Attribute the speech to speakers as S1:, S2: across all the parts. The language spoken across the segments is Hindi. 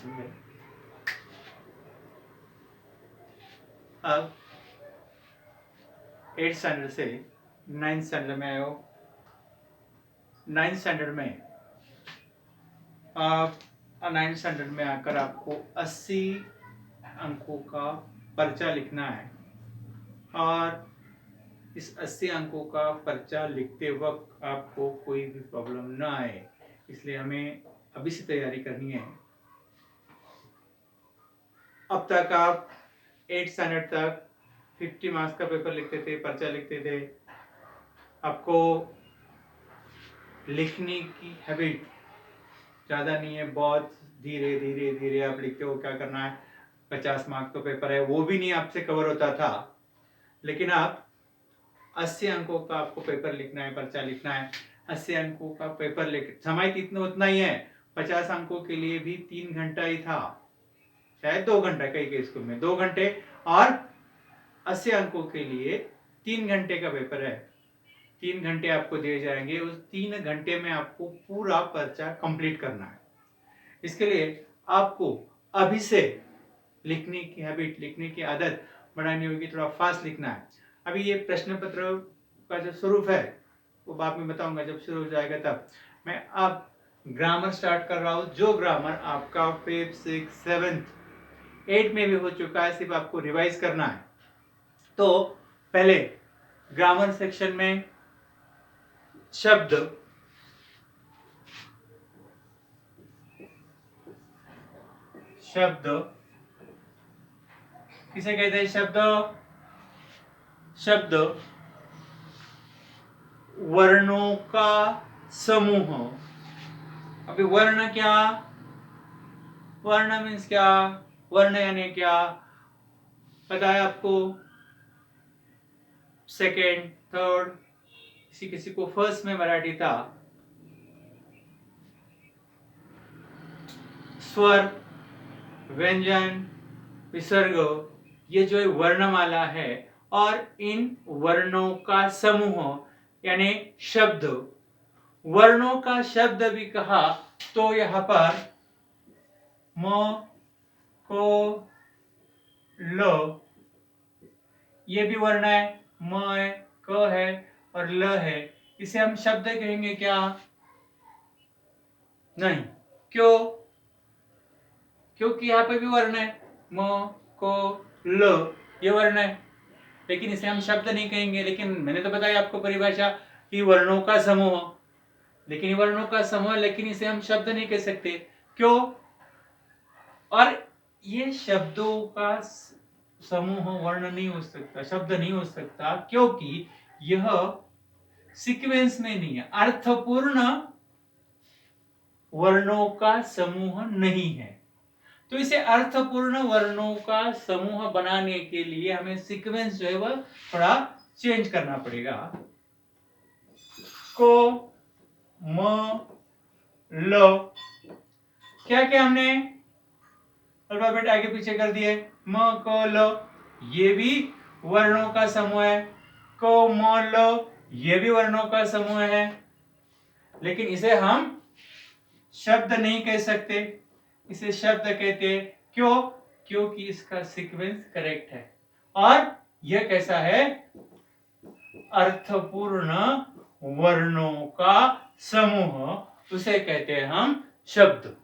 S1: समझे। अब 8th स्टैंडर्ड से 9th स्टैंडर्ड में आए हो। 9th स्टैंडर्ड में आप 9th स्टैंडर्ड में आकर आपको 80 अंकों का पर्चा लिखना है और इस 80 अंकों का पर्चा लिखते वक्त आपको कोई भी प्रॉब्लम ना आए, इसलिए हमें अभी से तैयारी करनी है। अब तक आप 8th स्टैंडर्ड तक 50 मार्क्स का पेपर लिखते थे, पर्चा लिखते थे। आपको लिखने की हैबिट ज़्यादा नहीं है, बहुत धीरे धीरे धीरे आप लिखते हो। क्या करना है, 50 मार्क्स का पेपर है, वो भी नहीं आपसे कवर होता था, लेकिन आप 80 अंकों का आपको पेपर लिखना है, पर्चा लिखना है। 80 अंकों का पेपर लिख, समय इतना उतना ही है। 50 अंकों के लिए भी 3 घंटा ही था, शायद 2 घंटा, कई स्कूल में 2 घंटे, और 80 अंकों के लिए 3 घंटे का पेपर है। 3 घंटे आपको दिए जाएंगे, उस 3 घंटे में आपको पूरा पर्चा कंप्लीट करना है। इसके लिए आपको अभी से लिखने की हैबिट, लिखने की आदत बढ़ानी होगी, थोड़ा फास्ट लिखना है। अभी ये प्रश्न पत्र का जो स्वरूप है वो बाद में बताऊंगा, जब शुरू हो जाएगा तब। मैं अब ग्रामर स्टार्ट कर रहा हूँ, जो ग्रामर आपका 5th 6th 7th 8th में भी हो चुका है, सिर्फ आपको रिवाइज करना है। तो पहले ग्रामर सेक्शन में शब्द, शब्द किसे कहते हैं? शब्द, शब्द वर्णों का समूह। अभी वर्ण क्या, वर्ण मीन्स क्या, वर्ण यानी क्या पता है आपको? सेकेंड, थर्ड, किसी किसी को फर्स्ट में मराठी था। स्वर, व्यंजन, विसर्ग, ये जो वर्णमाला है, और इन वर्णों का समूह यानी शब्द। वर्णों का शब्द भी कहा तो यहाँ पर म, को, ल, ये भी वर्ण है, म है, क है और ल है। इसे हम शब्द कहेंगे क्या? नहीं। क्यों? क्योंकि यहाँ पे भी वर्ण है, म, को, ल, ये वर्ण है, लेकिन इसे हम शब्द नहीं कहेंगे। लेकिन मैंने तो बताया आपको परिभाषा कि वर्णों का समूह, लेकिन वर्णों का समूह, लेकिन इसे हम शब्द नहीं कह सकते। क्यों? और ये शब्दों का समूह वर्ण नहीं हो सकता, शब्द नहीं हो सकता, क्योंकि यह सीक्वेंस में नहीं है, अर्थपूर्ण वर्णों का समूह नहीं है। तो इसे अर्थपूर्ण वर्णों का समूह बनाने के लिए हमें सीक्वेंस जो है वह थोड़ा चेंज करना पड़ेगा। को, म, ल, क्या क्या हमने अल्फाबेट आगे पीछे कर दिए, म, क, ल, ये भी वर्णों का समूह है। को, म, ल, ये भी वर्णों का समूह है, लेकिन इसे हम शब्द नहीं कह सकते, इसे शब्द कहते हैं। क्यों? क्योंकि इसका सीक्वेंस करेक्ट है। और यह कैसा है? अर्थपूर्ण वर्णों का समूह, उसे कहते हैं हम शब्द।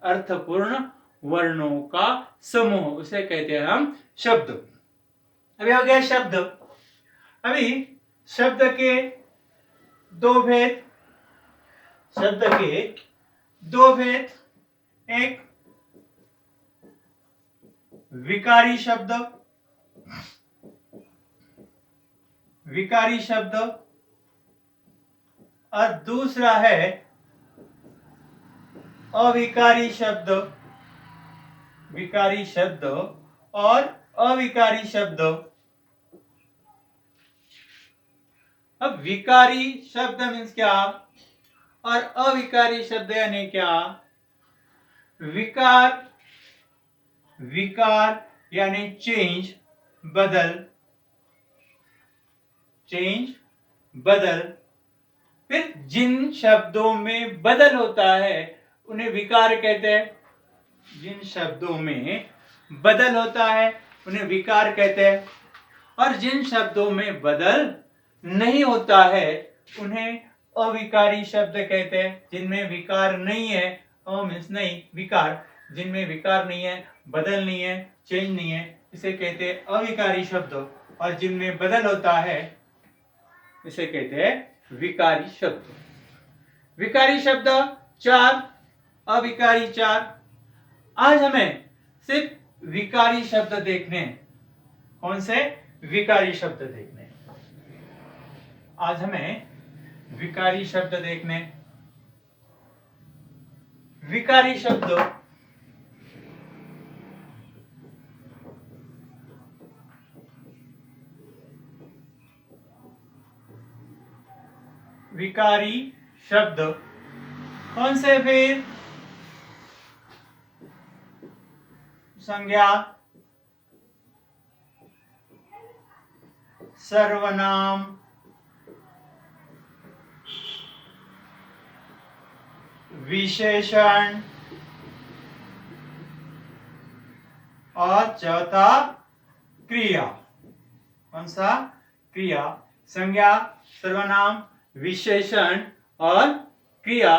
S1: अर्थपूर्ण वर्णों का समूह, उसे कहते हैं हम शब्द। अभी हो गया शब्द। अभी शब्द के दो भेद, शब्द के दो भेद, एक विकारी शब्द, विकारी शब्द, और दूसरा है अविकारी शब्द, विकारी शब्द और अविकारी शब्द। अब विकारी शब्द मीन्स क्या और अविकारी शब्द यानी क्या? विकार, विकार यानी चेंज, बदल, चेंज, बदल। फिर जिन शब्दों में बदल होता है उन्हें विकार कहते हैं। जिन शब्दों में बदल होता है उन्हें विकार कहते हैं, और जिन शब्दों में बदल नहीं होता है उन्हें अविकारी शब्द कहते हैं। जिनमें विकार नहीं है, मीन्स नहीं, विकार, जिनमें विकार नहीं है, बदल नहीं है, चेंज नहीं है, इसे कहते हैं अविकारी शब्द। और जिनमें बदल होता है इसे कहते हैं विकारी शब्द। विकारी शब्द 4, अविकारी 4। आज हमें सिर्फ विकारी शब्द देखने हैं। कौन से? विकारी शब्द देखने। आज हमें विकारी शब्द देखने। विकारी शब्द विकारी शब्द कौन से? फिर संज्ञा, सर्वनाम, विशेषण और चौथा क्रिया। कौन सा? क्रिया। संज्ञा, सर्वनाम, विशेषण और क्रिया।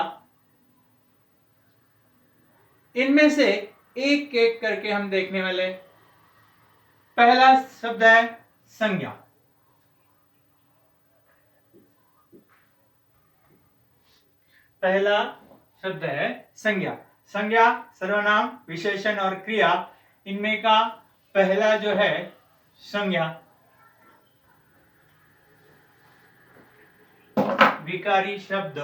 S1: इनमें से एक एक करके हम देखने वाले। पहला शब्द है संज्ञा। पहला शब्द है संज्ञा। संज्ञा, सर्वनाम, विशेषण और क्रिया, इनमें का पहला जो है संज्ञा। विकारी शब्द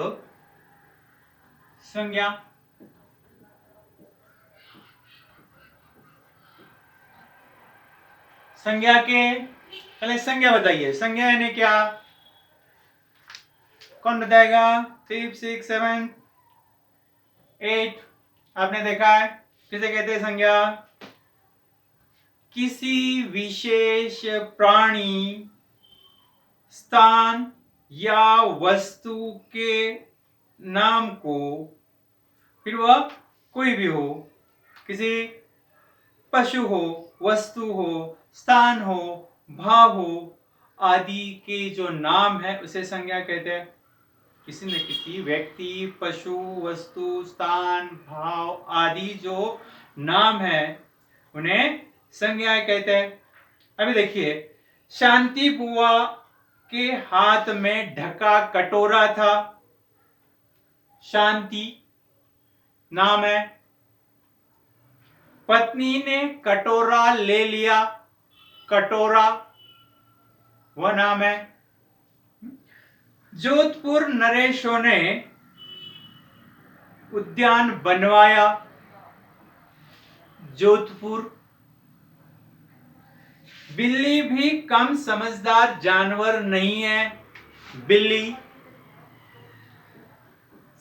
S1: संज्ञा। संज्ञा के पहले संज्ञा बताइए। संज्ञा यानी क्या? कौन बताएगा? 5, 6, 7, 8। आपने देखा है। किसे कहते हैं संज्ञा? किसी विशेष प्राणी, स्थान या वस्तु के नाम को, फिर वह कोई भी हो, किसी पशु हो, वस्तु हो, स्थान हो, भाव हो आदि के जो नाम है उसे संज्ञा कहते हैं। किसी न किसी व्यक्ति, पशु, वस्तु, स्थान, भाव आदि जो नाम है उन्हें संज्ञा कहते हैं। अभी देखिए, शांति बुआ के हाथ में ढका कटोरा था। शांति नाम है। पत्नी ने कटोरा ले लिया। कटोरा वह नाम है। जोधपुर नरेशों ने उद्यान बनवाया। जोधपुर। बिल्ली भी कम समझदार जानवर नहीं है। बिल्ली।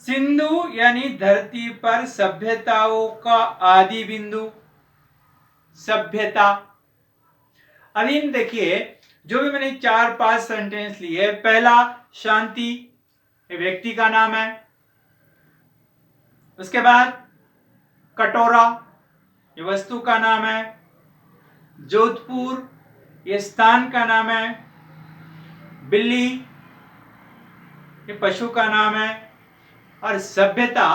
S1: सिंधु यानी धरती पर सभ्यताओं का आदि बिंदु। सभ्यता। अभी देखिए, जो भी मैंने 4-5 सेंटेंस लिए, पहला शांति, ये व्यक्ति का नाम है। उसके बाद कटोरा, ये वस्तु का नाम है। जोधपुर, ये स्थान का नाम है। बिल्ली, ये पशु का नाम है। और सभ्यता,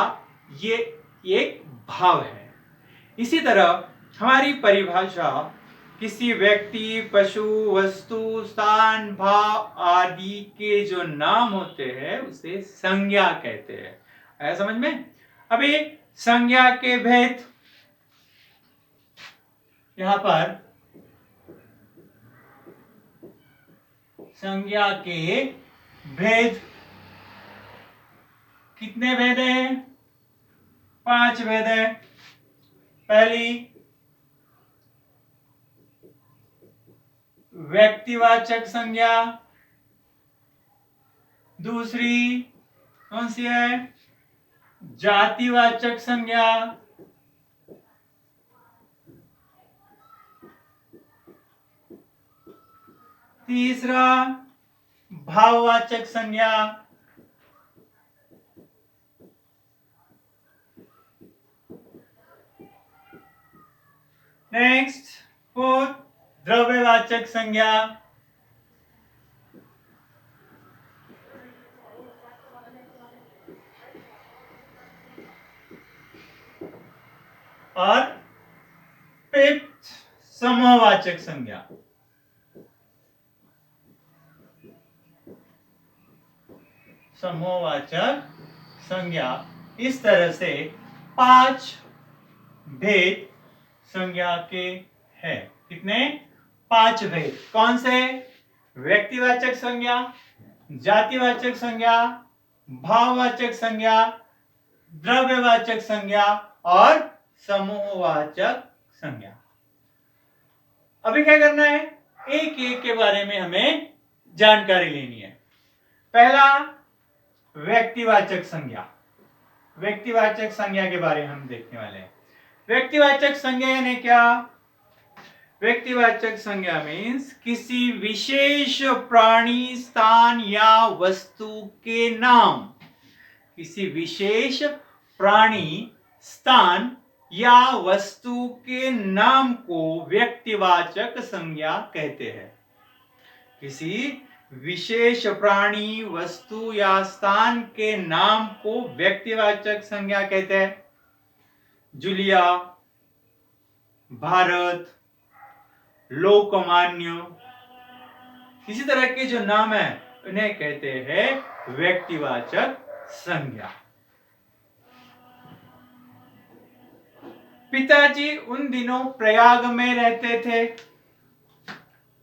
S1: ये एक भाव है। इसी तरह हमारी परिभाषा किसी व्यक्ति, पशु, वस्तु, स्थान, भाव आदि के जो नाम होते हैं उसे संज्ञा कहते हैं। आया समझ में? अभी संज्ञा के भेद, यहां पर संज्ञा के भेद कितने भेद हैं? 5 भेद हैं। पहली, व्यक्तिवाचक संज्ञा। दूसरी कौन सी है? जातिवाचक संज्ञा। तीसरा, भाववाचक संज्ञा। नेक्स्ट फोर्थ, द्रव्यवाचक संज्ञा। और फिफ्थ, समूहवाचक संज्ञा। समूहवाचक संज्ञा। इस तरह से 5 भेद संज्ञा के हैं। कितने? 5 भेद। कौन से? व्यक्तिवाचक संज्ञा, जातिवाचक संज्ञा, भाववाचक संज्ञा, द्रव्यवाचक संज्ञा और समूहवाचक संज्ञा। अभी क्या करना है? एक एक के बारे में हमें जानकारी लेनी है। पहला, व्यक्तिवाचक संज्ञा। व्यक्तिवाचक संज्ञा के बारे में हम देखने वाले हैं। व्यक्तिवाचक संज्ञा यानी क्या? व्यक्तिवाचक संज्ञा मीन्स किसी विशेष प्राणी, स्थान या वस्तु के नाम। किसी विशेष प्राणी, स्थान या वस्तु के नाम को व्यक्तिवाचक संज्ञा कहते हैं। किसी विशेष प्राणी, वस्तु या स्थान के नाम को व्यक्तिवाचक संज्ञा कहते हैं। जूलिया, भारत, लोकमान्य, इसी तरह के जो नाम है उन्हें कहते हैं व्यक्तिवाचक संज्ञा। पिताजी उन दिनों प्रयाग में रहते थे।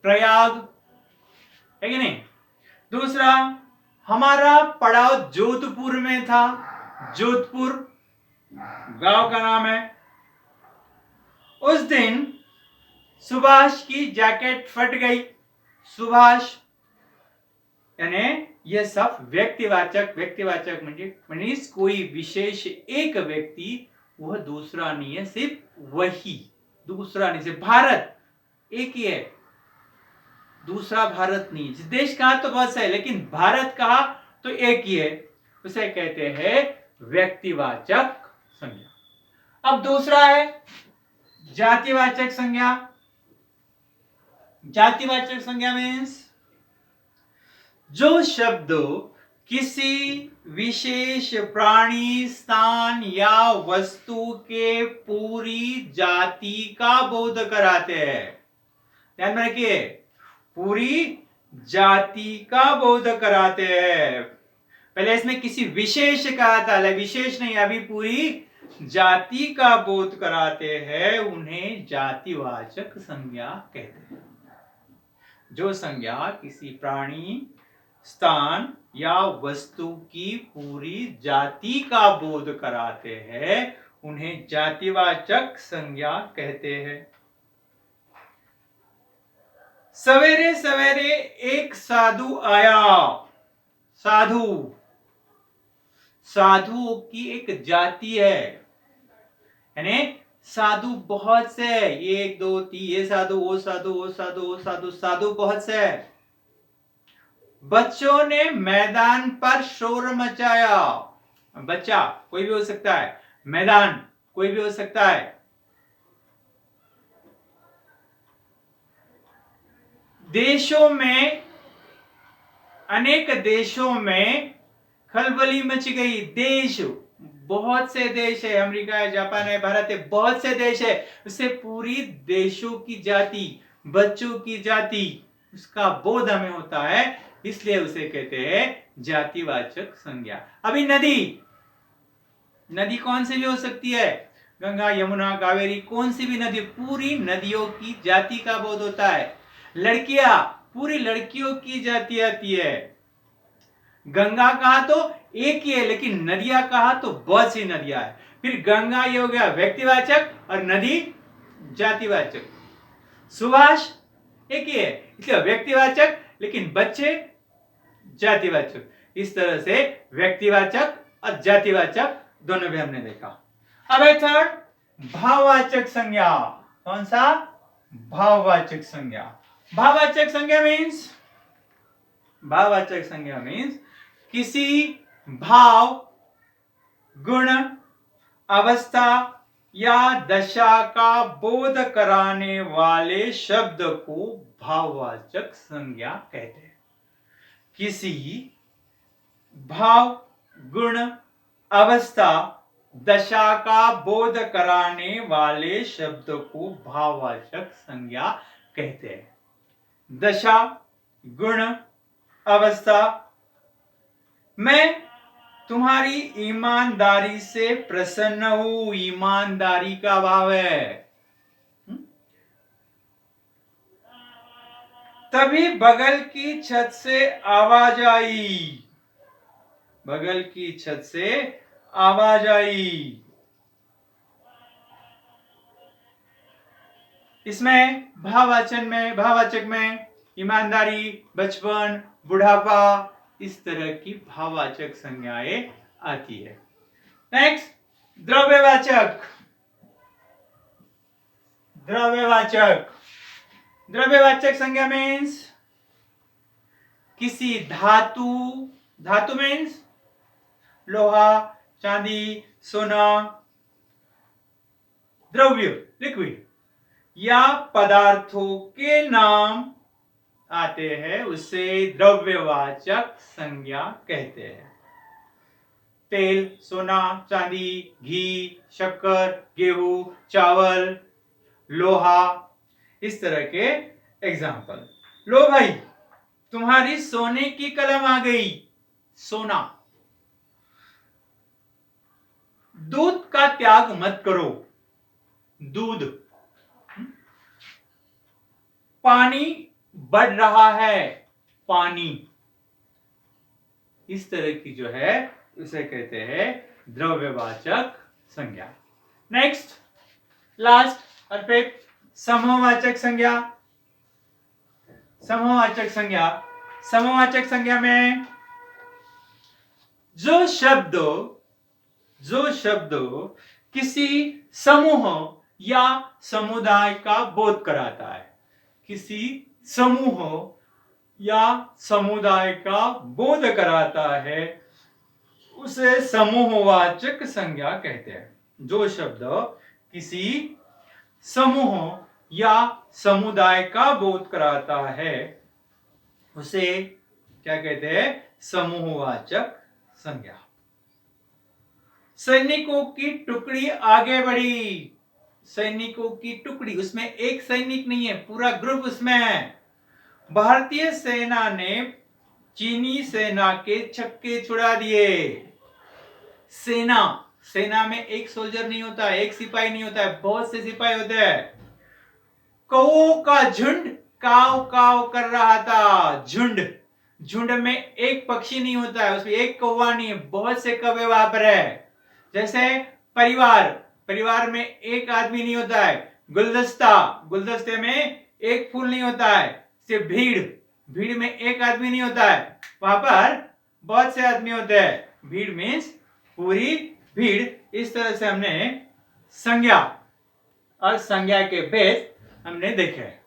S1: प्रयाग है कि नहीं? दूसरा, हमारा पड़ाव जोधपुर में था। जोधपुर गांव का नाम है। उस दिन सुभाष की जैकेट फट गई। सुभाष यानी यह सब व्यक्तिवाचक। व्यक्तिवाचक म्हणजे कोई विशेष एक व्यक्ति, वह दूसरा नहीं है, सिर्फ वही, दूसरा नहीं। सिर्फ भारत एक ही है, दूसरा भारत नहीं। देश कहा तो बहुत है, लेकिन भारत कहा तो एक ही है, उसे कहते हैं व्यक्तिवाचक संज्ञा। अब दूसरा है जातिवाचक संज्ञा। जातिवाचक संज्ञा मीन्स जो शब्द किसी विशेष प्राणी, स्थान या वस्तु के पूरी जाति का बोध कराते हैं। ध्यान में रखिए, पूरी जाति का बोध कराते हैं। पहले इसमें किसी विशेष कहा था, विशेष नहीं, अभी पूरी जाति का बोध कराते हैं, उन्हें जातिवाचक संज्ञा कहते हैं। जो संज्ञा किसी प्राणी, स्थान या वस्तु की पूरी जाति का बोध कराते हैं, उन्हें जातिवाचक संज्ञा कहते हैं। सवेरे सवेरे एक साधु आया। साधु, साधुओं की एक जाति है, यानी साधु बहुत से, एक दो तीन, ये साधु, वो साधु, वो साधु, वो साधु, साधु बहुत से। बच्चों ने मैदान पर शोर मचाया। बच्चा कोई भी हो सकता है, मैदान कोई भी हो सकता है। देशों में, अनेक देशों में खलबली मच गई। देश, बहुत से देश है, अमेरिका है, जापान है, भारत है, बहुत से देश है। उससे पूरी देशों की जाति, बच्चों की जाति, उसका बोध हमें होता है, इसलिए उसे कहते हैं जातिवाचक संज्ञा। अभी नदी, नदी कौन सी भी हो सकती है, गंगा, यमुना, कावेरी, कौन सी भी नदी, पूरी नदियों की जाति का बोध होता है। लड़कियां, पूरी लड़कियों की जाति आती है। गंगा कहा तो एक ही है, लेकिन नदियां कहा तो बहुत सी नदियां है। फिर गंगा ये हो गया व्यक्तिवाचक और नदी जातिवाचक। सुभाष एक ही है, इसलिए व्यक्तिवाचक, लेकिन बच्चे जातिवाचक। इस तरह से व्यक्तिवाचक और जातिवाचक दोनों भी हमने देखा। अब है थर्ड, भाववाचक संज्ञा। कौन सा? भाववाचक संज्ञा। भाववाचक संज्ञा मीन्स, भाववाचक संज्ञा मीन्स किसी भाव, गुण, अवस्था या दशा का बोध कराने वाले शब्द को भाववाचक संज्ञा कहते हैं। किसी भाव, गुण, अवस्था, दशा का बोध कराने वाले शब्द को भाववाचक संज्ञा कहते हैं। दशा, गुण, अवस्था। मैं तुम्हारी ईमानदारी से प्रसन्न हूं। ईमानदारी का भाव है। तभी बगल की छत से आवाज आई। बगल की छत से आवाज आई। इसमें भाववाचक में ईमानदारी, बचपन, बुढ़ापा, इस तरह की भाववाचक संज्ञाएं आती है। नेक्स्ट, द्रव्यवाचक। द्रव्यवाचक संज्ञा मीन्स किसी धातु मीन्स लोहा, चांदी, सोना, द्रव्य, लिक्विड या पदार्थों के नाम आते हैं, उसे द्रव्यवाचक संज्ञा कहते हैं। तेल, सोना, चांदी, घी, शक्कर, गेहूं, चावल, लोहा, इस तरह के एग्जाम्पल। लो भाई, तुम्हारी सोने की कलम आ गई। सोना। दूध का त्याग मत करो। दूध। पानी बढ़ रहा है। पानी। इस तरह की जो है उसे कहते हैं द्रव्यवाचक संज्ञा। नेक्स्ट, लास्ट और फिफ्थ, समूहवाचक संज्ञा। समूहवाचक संज्ञा में जो शब्द किसी समूह या समुदाय का बोध कराता है, किसी समूह या समुदाय का बोध कराता है, उसे समूहवाचक संज्ञा कहते हैं। जो शब्द किसी समूह या समुदाय का बोध कराता है, उसे क्या कहते हैं? समूहवाचक संज्ञा। सैनिकों की टुकड़ी आगे बढ़ी। सैनिकों की टुकड़ी, उसमें एक सैनिक नहीं है, पूरा ग्रुप उसमें है। भारतीय सेना ने चीनी सेना के छक्के छुड़ा दिए। सेना में एक सोल्जर नहीं होता है, एक सिपाही नहीं होता है, बहुत से सिपाही होते हैं। कौओं का झुंड काव काव कर रहा था। झुंड में एक पक्षी नहीं होता है, उसमें एक कौवा नहीं है, बहुत से कौवे वहां पर है। जैसे परिवार में एक आदमी नहीं होता है। गुलदस्ते में एक फूल नहीं होता है। सिर्फ भीड़ में एक आदमी नहीं होता है, वहां पर बहुत से आदमी होते हैं। भीड़ मीन्स पूरी भीड़। इस तरह से हमने संज्ञा और संज्ञा के भेद हमने देखे।